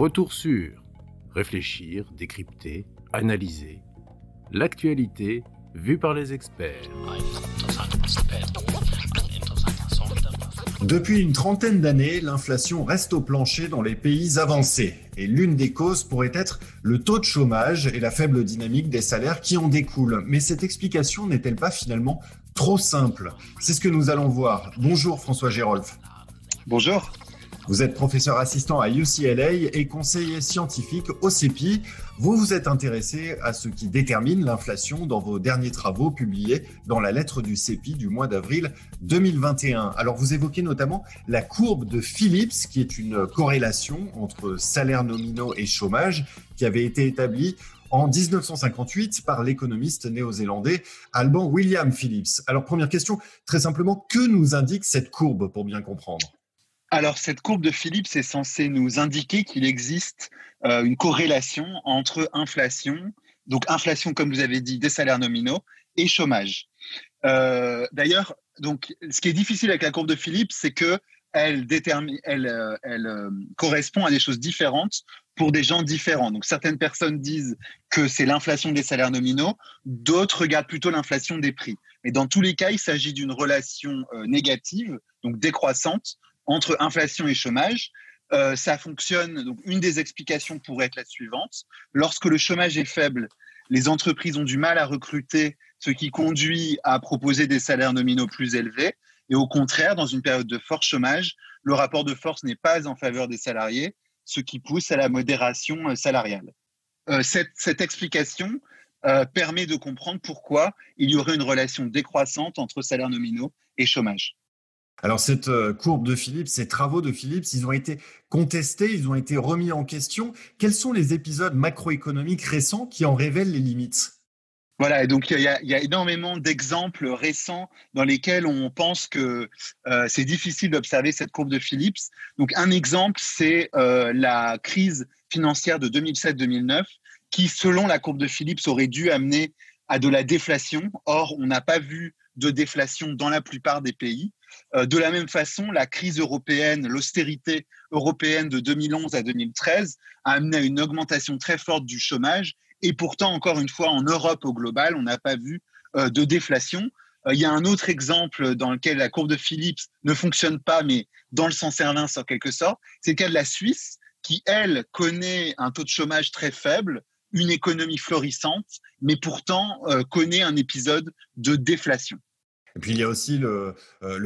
Retour sur réfléchir, décrypter, analyser l'actualité vue par les experts. Depuis une trentaine d'années, l'inflation reste au plancher dans les pays avancés. Et l'une des causes pourrait être le taux de chômage et la faible dynamique des salaires qui en découlent. Mais cette explication n'est-elle pas finalement trop simple? C'est ce que nous allons voir. Bonjour François Gérolf. Bonjour. Vous êtes professeur assistant à UCLA et conseiller scientifique au CEPI. Vous vous êtes intéressé à ce qui détermine l'inflation dans vos derniers travaux publiés dans la lettre du CEPI du mois d'avril 2021. Alors vous évoquez notamment la courbe de Phillips, qui est une corrélation entre salaires nominaux et chômage, qui avait été établie en 1958 par l'économiste néo-zélandais Alban William Phillips. Alors première question, très simplement, que nous indique cette courbe pour bien comprendre ? Alors, cette courbe de Phillips est censée nous indiquer qu'il existe une corrélation entre inflation, donc inflation, comme vous avez dit, des salaires nominaux, et chômage. D'ailleurs, donc, ce qui est difficile avec la courbe de Phillips, c'est qu'elle correspond à des choses différentes pour des gens différents. Donc, certaines personnes disent que c'est l'inflation des salaires nominaux, d'autres regardent plutôt l'inflation des prix. Mais dans tous les cas, il s'agit d'une relation négative, donc décroissante, entre inflation et chômage. Ça fonctionne. Donc, une des explications pourrait être la suivante. Lorsque le chômage est faible, les entreprises ont du mal à recruter, ce qui conduit à proposer des salaires nominaux plus élevés. Et au contraire, dans une période de fort chômage, le rapport de force n'est pas en faveur des salariés, ce qui pousse à la modération salariale. Cette explication permet de comprendre pourquoi il y aurait une relation décroissante entre salaires nominaux et chômage. Alors cette courbe de Phillips, ces travaux de Phillips, ils ont été contestés, ils ont été remis en question. Quels sont les épisodes macroéconomiques récents qui en révèlent les limites ? Voilà, et donc il y a énormément d'exemples récents dans lesquels on pense que c'est difficile d'observer cette courbe de Phillips. Donc un exemple, c'est la crise financière de 2007-2009 qui, selon la courbe de Phillips, aurait dû amener à de la déflation. Or, on n'a pas vu de déflation dans la plupart des pays. De la même façon, la crise européenne, l'austérité européenne de 2011 à 2013 a amené à une augmentation très forte du chômage. Et pourtant, encore une fois, en Europe au global, on n'a pas vu de déflation. Il y a un autre exemple dans lequel la courbe de Phillips ne fonctionne pas, mais dans le sens inverse en quelque sorte. C'est le cas de la Suisse, qui, elle, connaît un taux de chômage très faible, une économie florissante, mais pourtant connaît un épisode de déflation. Et puis il y a aussi le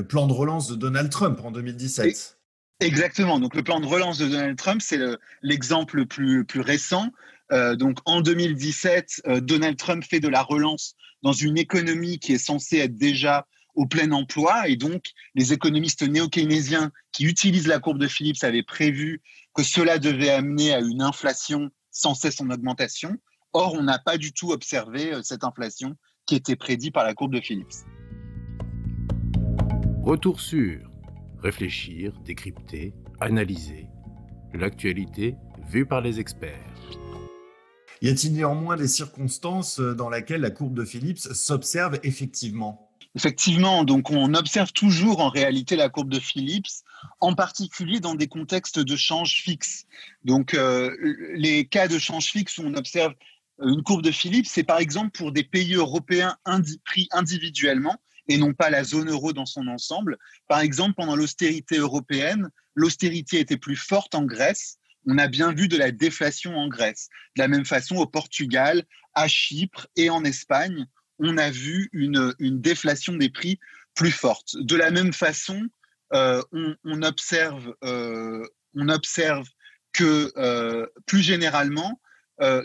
plan de relance de Donald Trump en 2017. Exactement. Donc le plan de relance de Donald Trump, c'est l'exemple le plus récent. Donc en 2017, Donald Trump fait de la relance dans une économie qui est censée être déjà au plein emploi. Et donc les économistes néo-keynésiens qui utilisent la courbe de Phillips avaient prévu que cela devait amener à une inflation sans cesse en augmentation. Or, on n'a pas du tout observé cette inflation qui était prédite par la courbe de Phillips. Retour sur réfléchir, décrypter, analyser l'actualité vue par les experts. Y a-t-il néanmoins des circonstances dans lesquelles la courbe de Phillips s'observe effectivement ? Effectivement, donc on observe toujours en réalité la courbe de Phillips, en particulier dans des contextes de change fixe. Donc les cas de change fixe où on observe une courbe de Phillips, c'est par exemple pour des pays européens pris individuellement et non pas la zone euro dans son ensemble. Par exemple, pendant l'austérité européenne, l'austérité était plus forte en Grèce. On a bien vu de la déflation en Grèce. De la même façon, au Portugal, à Chypre et en Espagne, on a vu une déflation des prix plus forte. De la même façon, on observe que plus généralement,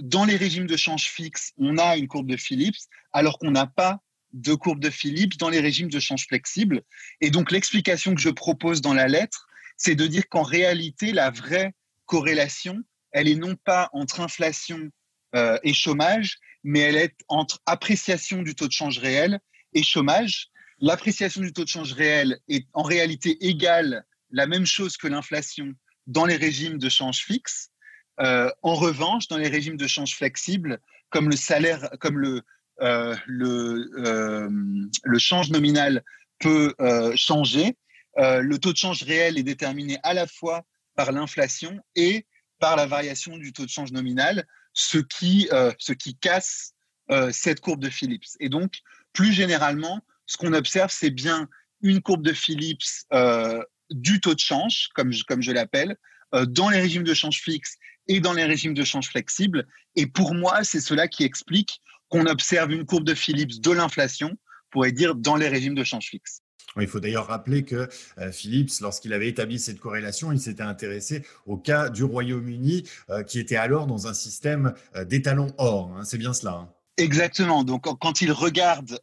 dans les régimes de change fixe, on a une courbe de Phillips, alors qu'on n'a pas de courbe de Phillips dans les régimes de change flexible. Et donc, l'explication que je propose dans la lettre, c'est de dire qu'en réalité, la vraie corrélation, elle est non pas entre inflation et chômage, mais elle est entre appréciation du taux de change réel et chômage. L'appréciation du taux de change réel est en réalité égale, la même chose que l'inflation dans les régimes de change fixe. En revanche, dans les régimes de change flexible, comme le salaire, comme le change nominal peut changer, le taux de change réel est déterminé à la fois par l'inflation et par la variation du taux de change nominal, ce qui casse cette courbe de Phillips. Et donc, plus généralement, ce qu'on observe, c'est bien une courbe de Phillips du taux de change, comme je l'appelle, dans les régimes de change fixe et dans les régimes de change flexible. Et pour moi, c'est cela qui explique qu'on observe une courbe de Phillips de l'inflation, on pourrait dire, dans les régimes de change fixe. Il faut d'ailleurs rappeler que Phillips, lorsqu'il avait établi cette corrélation, il s'était intéressé au cas du Royaume-Uni, qui était alors dans un système d'étalons or. C'est bien cela. Hein. Exactement. Donc, quand il regarde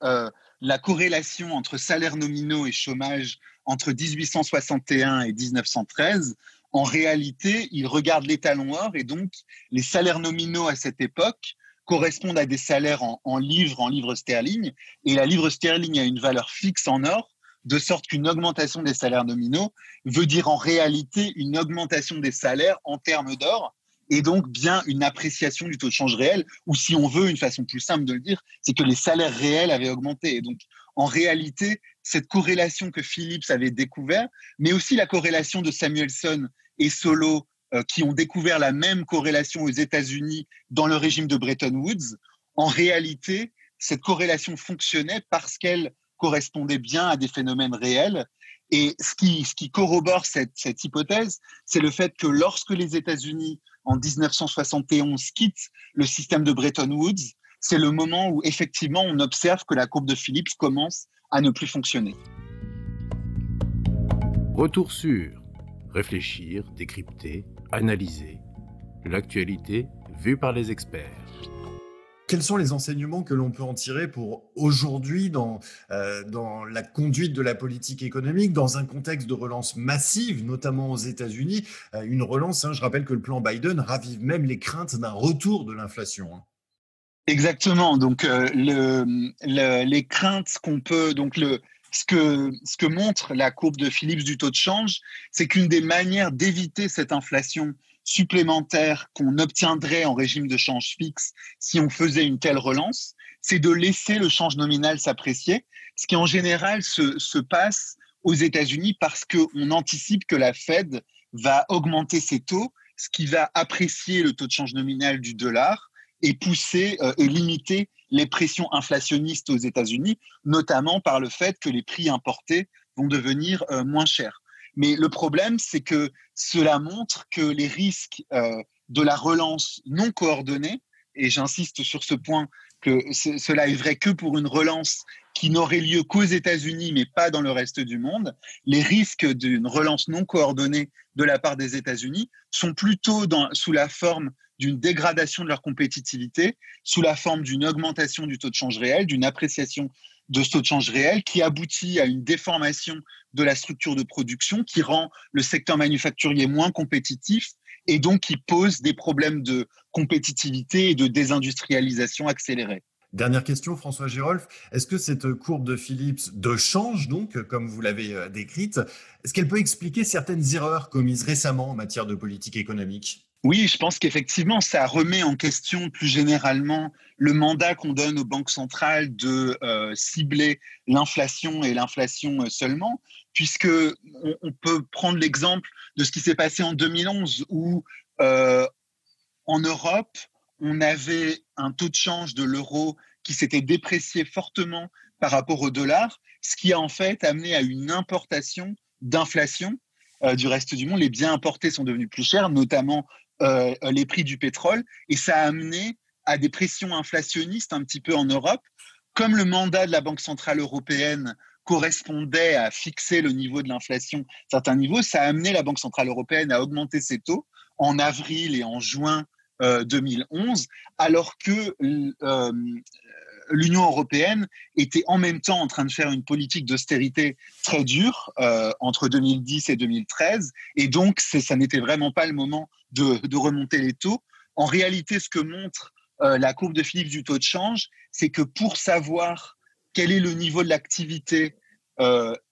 la corrélation entre salaires nominaux et chômage entre 1861 et 1913, en réalité, il regarde l'étalon or et donc les salaires nominaux à cette époque correspondent à des salaires en livres sterling, et la livre sterling a une valeur fixe en or, de sorte qu'une augmentation des salaires nominaux veut dire en réalité une augmentation des salaires en termes d'or, et donc bien une appréciation du taux de change réel, ou si on veut, une façon plus simple de le dire, c'est que les salaires réels avaient augmenté. Et donc, en réalité, cette corrélation que Phillips avait découvert, mais aussi la corrélation de Samuelson et Solow, qui ont découvert la même corrélation aux États-Unis dans le régime de Bretton Woods, en réalité, cette corrélation fonctionnait parce qu'elle correspondait bien à des phénomènes réels. Et ce qui corrobore cette hypothèse, c'est le fait que lorsque les États-Unis, en 1971, quittent le système de Bretton Woods, c'est le moment où effectivement on observe que la courbe de Phillips commence à ne plus fonctionner. Retour sur réfléchir, décrypter, analyser. L'actualité vue par les experts. Quels sont les enseignements que l'on peut en tirer pour aujourd'hui dans la conduite de la politique économique, dans un contexte de relance massive, notamment aux États-Unis, une relance, je rappelle que le plan Biden ravive même les craintes d'un retour de l'inflation. Exactement. Donc, les craintes qu'on peut... Donc, ce que montre la courbe de Phillips du taux de change, c'est qu'une des manières d'éviter cette inflation supplémentaire qu'on obtiendrait en régime de change fixe si on faisait une telle relance, c'est de laisser le change nominal s'apprécier, ce qui en général se passe aux États-Unis parce qu'on anticipe que la Fed va augmenter ses taux, ce qui va apprécier le taux de change nominal du dollar et pousser et limiter les pressions inflationnistes aux États-Unis, notamment par le fait que les prix importés vont devenir moins chers. Mais le problème, c'est que cela montre que les risques de la relance non coordonnée, et j'insiste sur ce point, que cela est vrai que pour une relance qui n'aurait lieu qu'aux États-Unis, mais pas dans le reste du monde, les risques d'une relance non coordonnée de la part des États-Unis sont plutôt sous la forme d'une dégradation de leur compétitivité, sous la forme d'une augmentation du taux de change réel, d'une appréciation de ce taux de change réel qui aboutit à une déformation de la structure de production, qui rend le secteur manufacturier moins compétitif et donc qui pose des problèmes de compétitivité et de désindustrialisation accélérée. Dernière question, François Girolf. Est-ce que cette courbe de Phillips de change, donc, comme vous l'avez décrite, est-ce qu'elle peut expliquer certaines erreurs commises récemment en matière de politique économique ? Oui, je pense qu'effectivement, ça remet en question plus généralement le mandat qu'on donne aux banques centrales de cibler l'inflation et l'inflation seulement, puisque on peut prendre l'exemple de ce qui s'est passé en 2011 où en Europe, on avait un taux de change de l'euro qui s'était déprécié fortement par rapport au dollar, ce qui a en fait amené à une importation d'inflation du reste du monde. Les biens importés sont devenus plus chers, notamment les prix du pétrole, et ça a amené à des pressions inflationnistes un petit peu en Europe. Comme le mandat de la Banque centrale européenne correspondait à fixer le niveau de l'inflation à certains niveaux, ça a amené la Banque centrale européenne à augmenter ses taux en avril et en juin 2011, alors que l'Union européenne était en même temps en train de faire une politique d'austérité très dure entre 2010 et 2013, et donc ça n'était vraiment pas le moment de remonter les taux. En réalité, ce que montre la courbe de Phillips du taux de change, c'est que pour savoir quel est le niveau de l'activité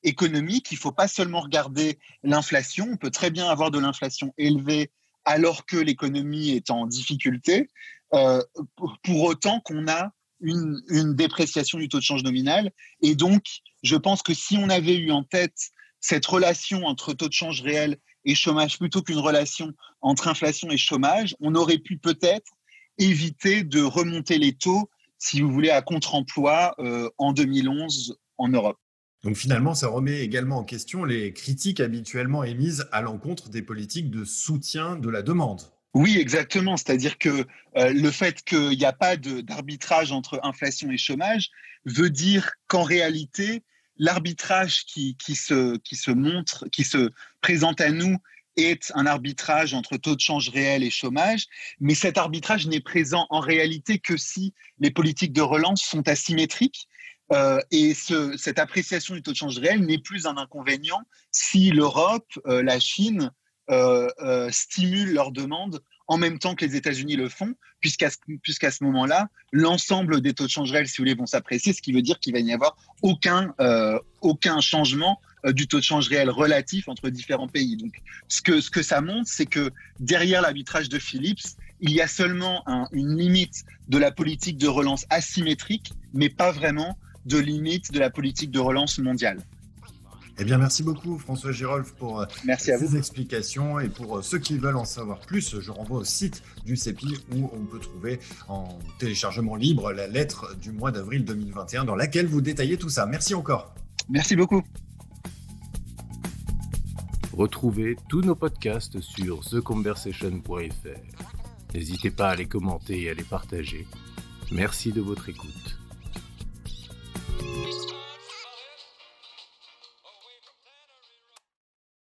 économique, il ne faut pas seulement regarder l'inflation, on peut très bien avoir de l'inflation élevée alors que l'économie est en difficulté, pour autant qu'on a une dépréciation du taux de change nominal. Et donc, je pense que si on avait eu en tête cette relation entre taux de change réel et chômage plutôt qu'une relation entre inflation et chômage, on aurait pu peut-être éviter de remonter les taux, si vous voulez, à contre-emploi en 2011 en Europe. Donc finalement, ça remet également en question les critiques habituellement émises à l'encontre des politiques de soutien de la demande. Oui, exactement. C'est-à-dire que le fait qu'il n'y a pas d'arbitrage entre inflation et chômage veut dire qu'en réalité, l'arbitrage qui se présente à nous est un arbitrage entre taux de change réel et chômage, mais cet arbitrage n'est présent en réalité que si les politiques de relance sont asymétriques. Et cette appréciation du taux de change réel n'est plus un inconvénient si l'Europe, la Chine stimulent leur demande en même temps que les États-Unis le font, puisqu'à ce moment-là, l'ensemble des taux de change réel, si vous voulez, vont s'apprécier, ce qui veut dire qu'il va n'y avoir aucun changement du taux de change réel relatif entre différents pays. Donc, ce que ça montre, c'est que derrière l'arbitrage de Phillips, il y a seulement une limite de la politique de relance asymétrique, mais pas vraiment de limite de la politique de relance mondiale. Eh bien, merci beaucoup François Girolf pour ces explications, et pour ceux qui veulent en savoir plus, je renvoie au site du CEPI où on peut trouver en téléchargement libre la lettre du mois d'avril 2021 dans laquelle vous détaillez tout ça. Merci encore. Merci beaucoup. Retrouvez tous nos podcasts sur theconversation.fr. N'hésitez pas à les commenter et à les partager. Merci de votre écoute.